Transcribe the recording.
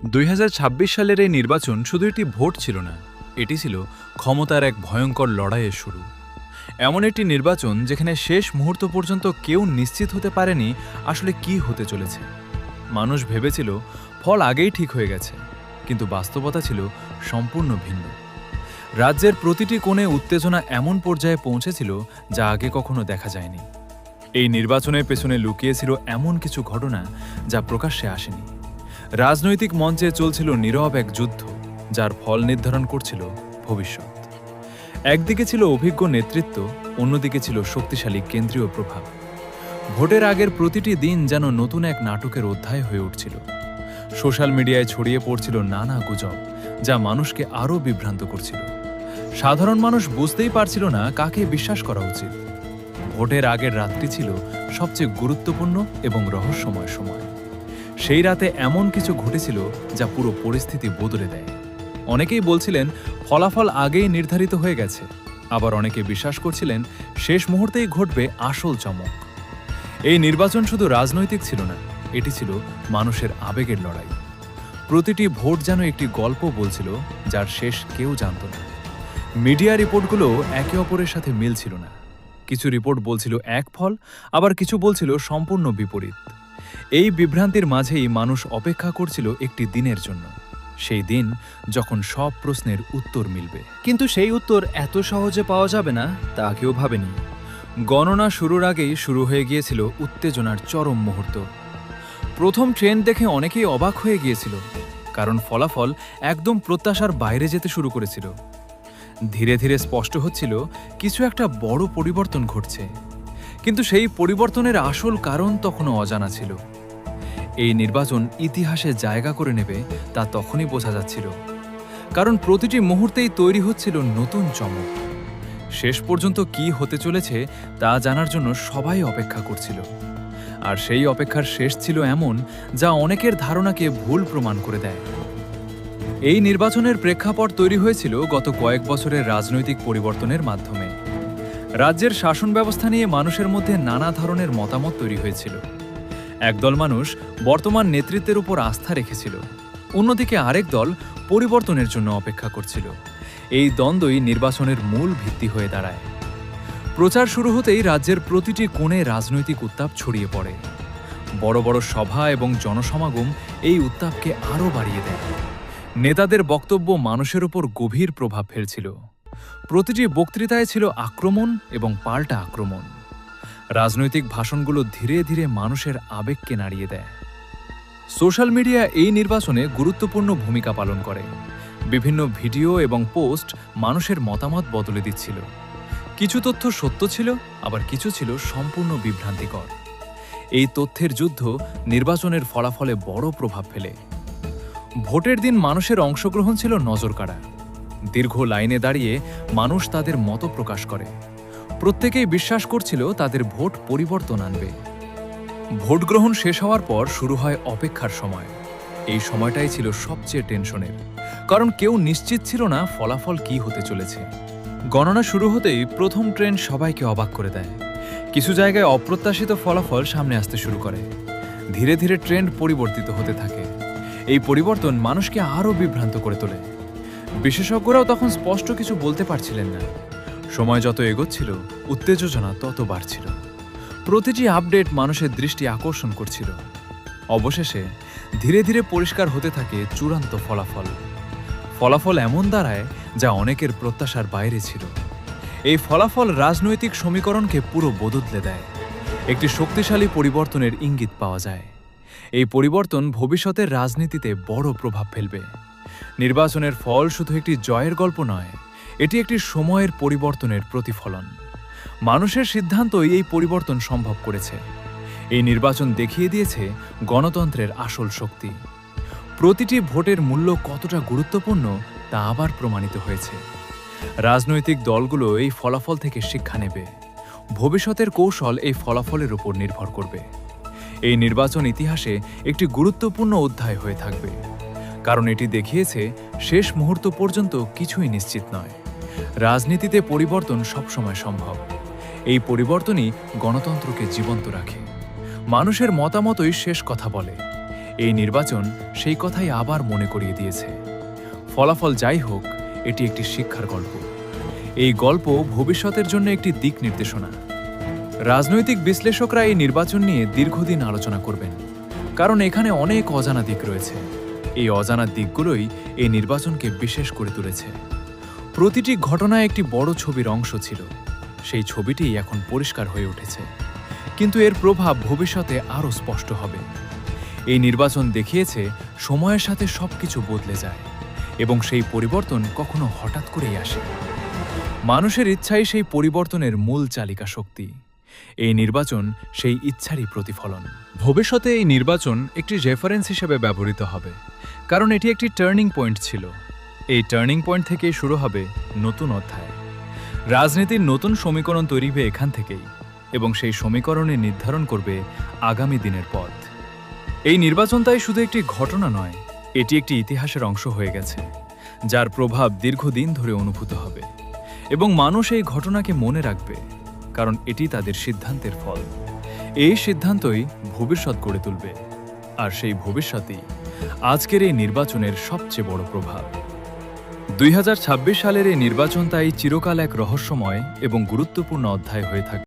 2026 সালের এই নির্বাচন শুধু একটি ভোট ছিল না, এটি ছিল ক্ষমতার এক ভয়ঙ্কর লড়াইয়ের শুরু। এমন একটি নির্বাচন যেখানে শেষ মুহূর্ত পর্যন্ত কেউ নিশ্চিত হতে পারেনি আসলে কি হতে চলেছে। মানুষ ভেবেছিল ফল আগেই ঠিক হয়ে গেছে, কিন্তু বাস্তবতা ছিল সম্পূর্ণ ভিন্ন। রাজ্যের প্রতিটি কোণে উত্তেজনা এমন পর্যায়ে পৌঁছেছিল যা আগে কখনো দেখা যায়নি। এই নির্বাচনের পেছনে লুকিয়েছিল এমন কিছু ঘটনা যা প্রকাশ্যে আসেনি। রাজনৈতিক মঞ্চে চলছিল নীরব এক যুদ্ধ, যার ফল নির্ধারণ করছিল ভবিষ্যৎ। একদিকে ছিল অভিজ্ঞ নেতৃত্ব, অন্যদিকে ছিল শক্তিশালী কেন্দ্রীয় প্রভাব। ভোটের আগের প্রতিটি দিন যেন নতুন এক নাটকের অধ্যায় হয়ে উঠছিল। সোশ্যাল মিডিয়ায় ছড়িয়ে পড়ছিল নানা গুজব, যা মানুষকে আরও বিভ্রান্ত করছিল। সাধারণ মানুষ বুঝতেই পারছিল না কাকে বিশ্বাস করা উচিত। ভোটের আগের রাত্রি ছিল সবচেয়ে গুরুত্বপূর্ণ এবং রহস্যময় সময়। সেই রাতে এমন কিছু ঘটেছিল যা পুরো পরিস্থিতি বদলে দেয়। অনেকেই বলছিলেন ফলাফল আগেই নির্ধারিত হয়ে গেছে, আবার অনেকে বিশ্বাস করছিলেন শেষ মুহূর্তেই ঘটবে আসল চমক। এই নির্বাচন শুধু রাজনৈতিক ছিল না, এটি ছিল মানুষের আবেগের লড়াই। প্রতিটি ভোট যেন একটি গল্প বলছিল, যার শেষ কেউ জানত না। মিডিয়া রিপোর্টগুলো একে অপরের সাথে মিল ছিল না। কিছু রিপোর্ট বলছিল এক ফল, আবার কিছু বলছিল সম্পূর্ণ বিপরীত। এই বিভ্রান্তির মাঝেই মানুষ অপেক্ষা করছিল একটি দিনের জন্য, সেই দিন যখন সব প্রশ্নের উত্তর মিলবে। কিন্তু সেই উত্তর এত সহজে পাওয়া যাবে না তা কেউ ভাবেনি। গণনা শুরুর আগেই শুরু হয়ে গিয়েছিল উত্তেজনার চরম মুহূর্ত। প্রথম ট্রেন্ড দেখে অনেকেই অবাক হয়ে গিয়েছিল, কারণ ফলাফল একদম প্রত্যাশার বাইরে যেতে শুরু করেছিল। ধীরে ধীরে স্পষ্ট হচ্ছিল কিছু একটা বড় পরিবর্তন ঘটছে, কিন্তু সেই পরিবর্তনের আসল কারণ তখনও অজানা ছিল। এই নির্বাচন ইতিহাসে জায়গা করে নেবে তা তখনই বোঝা যাচ্ছিল, কারণ প্রতিটি মুহূর্তেই তৈরি হচ্ছিল নতুন চমক। শেষ পর্যন্ত কি হতে চলেছে তা জানার জন্য সবাই অপেক্ষা করছিল। আর সেই অপেক্ষার শেষ ছিল এমন যা অনেকের ধারণাকে ভুল প্রমাণ করে দেয়। এই নির্বাচনের প্রেক্ষাপট তৈরি হয়েছিল গত কয়েক বছরের রাজনৈতিক পরিবর্তনের মাধ্যমে। রাজ্যের শাসন ব্যবস্থা নিয়ে মানুষের মধ্যে নানা ধরনের মতামত তৈরি হয়েছিল। একদল মানুষ বর্তমান নেতৃত্বের উপর আস্থা রেখেছিল, অন্যদিকে আরেক দল পরিবর্তনের জন্য অপেক্ষা করছিল। এই দ্বন্দ্বই নির্বাচনের মূল ভিত্তি হয়ে দাঁড়ায়। প্রচার শুরু হতেই রাজ্যের প্রতিটি কোণে রাজনৈতিক উত্তাপ ছড়িয়ে পড়ে। বড় বড় সভা এবং জনসমাগম এই উত্তাপকে আরও বাড়িয়ে দেয়। নেতাদের বক্তব্য মানুষের উপর গভীর প্রভাব ফেলছিল। প্রতিটি বক্তৃতায় ছিল আক্রমণ এবং পাল্টা আক্রমণ। রাজনৈতিক ভাষণগুলো ধীরে ধীরে মানুষের আবেগকে নাড়িয়ে দেয়। সোশ্যাল মিডিয়া এই নির্বাচনে গুরুত্বপূর্ণ ভূমিকা পালন করে। বিভিন্ন ভিডিও এবং পোস্ট মানুষের মতামত বদলে দিচ্ছিল। কিছু তথ্য সত্য ছিল, আবার কিছু ছিল সম্পূর্ণ বিভ্রান্তিকর। এই তথ্যের যুদ্ধ নির্বাচনের ফলাফলে বড় প্রভাব ফেলে। ভোটের দিন মানুষের অংশগ্রহণ ছিল নজরকাড়া। দীর্ঘ লাইনে দাঁড়িয়ে মানুষ তাদের মত প্রকাশ করে। প্রত্যেকেই বিশ্বাস করছিল তাদের ভোট পরিবর্তন আনবে। ভোট গ্রহণ শেষ হওয়ার পর শুরু হয় অপেক্ষার সময়। এই সময়টাই ছিল সবচেয়ে টেনশনের, কারণ কেউ নিশ্চিত ছিল না ফলাফল কি হতে চলেছে। গণনা শুরু হতেই প্রথম ট্রেন্ড সবাইকে অবাক করে দেয়। কিছু জায়গায় অপ্রত্যাশিত ফলাফল সামনে আসতে শুরু করে। ধীরে ধীরে ট্রেন্ড পরিবর্তিত হতে থাকে। এই পরিবর্তন মানুষকে আরও বিভ্রান্ত করে তোলে। বিশেষজ্ঞরাও তখন স্পষ্ট কিছু বলতে পারছিলেন না। সময় যত এগোচ্ছিল, উত্তেজনা তত বাড়ছিল। প্রতিটি আপডেট মানুষের দৃষ্টি আকর্ষণ করছিল। অবশেষে ধীরে ধীরে পরিষ্কার হতে থাকে চূড়ান্ত ফলাফল। ফলাফল এমন দাঁড়ায় যা অনেকের প্রত্যাশার বাইরে ছিল। এই ফলাফল রাজনৈতিক সমীকরণকে পুরো বদলে দেয়। একটি শক্তিশালী পরিবর্তনের ইঙ্গিত পাওয়া যায়। এই পরিবর্তন ভবিষ্যতের রাজনীতিতে বড় প্রভাব ফেলবে। নির্বাচনের ফল শুধু একটি জয়ের গল্প নয়, এটি একটি সময়ের পরিবর্তনের প্রতিফলন। মানুষের সিদ্ধান্তই এই পরিবর্তন সম্ভব করেছে। এই নির্বাচন দেখিয়ে দিয়েছে গণতন্ত্রের আসল শক্তি। প্রতিটি ভোটের মূল্য কতটা গুরুত্বপূর্ণ তা আবার প্রমাণিত হয়েছে। রাজনৈতিক দলগুলো এই ফলাফল থেকে শিক্ষা নেবে। ভবিষ্যতের কৌশল এই ফলাফলের উপর নির্ভর করবে। এই নির্বাচন ইতিহাসে একটি গুরুত্বপূর্ণ অধ্যায় হয়ে থাকবে, কারণ এটি দেখিয়েছে শেষ মুহূর্ত পর্যন্ত কিছুই নিশ্চিত নয়। রাজনীতিতে পরিবর্তন সবসময় সম্ভব। এই পরিবর্তনই গণতন্ত্রকে জীবন্ত রাখে। মানুষের মতামতই শেষ কথা বলে। এই নির্বাচন সেই কথাই আবার মনে করিয়ে দিয়েছে। ফলাফল যাই হোক, এটি একটি শিক্ষার গল্প। এই গল্প ভবিষ্যতের জন্য একটি দিক নির্দেশনা। রাজনৈতিক বিশ্লেষকরা এই নির্বাচন নিয়ে দীর্ঘদিন আলোচনা করবেন, কারণ এখানে অনেক অজানা দিক রয়েছে। এই অজানা দিকগুলোই এই নির্বাচনকে বিশেষ করে তুলেছে। প্রতিটি ঘটনায় একটি বড় ছবির অংশ ছিল। সেই ছবিটি এখন পরিষ্কার হয়ে উঠেছে, কিন্তু এর প্রভাব ভবিষ্যতে আরও স্পষ্ট হবে। এই নির্বাচন দেখিয়েছে সময়ের সাথে সবকিছু বদলে যায় এবং সেই পরিবর্তন কখনো হঠাৎ করেই আসে। মানুষের ইচ্ছাই সেই পরিবর্তনের মূল চালিকা শক্তি। এই নির্বাচন সেই ইচ্ছারই প্রতিফলন। ভবিষ্যতে এই নির্বাচন একটি রেফারেন্স হিসেবে ব্যবহৃত হবে, কারণ এটি একটি টার্নিং পয়েন্ট ছিল। এই টার্নিং পয়েন্ট থেকেই শুরু হবে নতুন অধ্যায়। রাজনীতির নতুন সমীকরণ তৈরি হবে এখান থেকেই, এবং সেই সমীকরণে নির্ধারণ করবে আগামী দিনের পথ। এই নির্বাচন তাই শুধু একটি ঘটনা নয়, এটি একটি ইতিহাসের অংশ হয়ে গেছে, যার প্রভাব দীর্ঘদিন ধরে অনুভূত হবে, এবং মানুষ এই ঘটনাকে মনে রাখবে, কারণ এটি তাদের সিদ্ধান্তের ফল। এই সিদ্ধান্তই ভবিষ্যৎ গড়ে তুলবে, আর সেই ভবিষ্যৎই আজকের এই নির্বাচনের সবচেয়ে বড় প্রভাব। 2026 সালের এই নির্বাচন তাই চিরকাল এক রহস্যময় এবং গুরুত্বপূর্ণ অধ্যায় হয়ে থাকবে।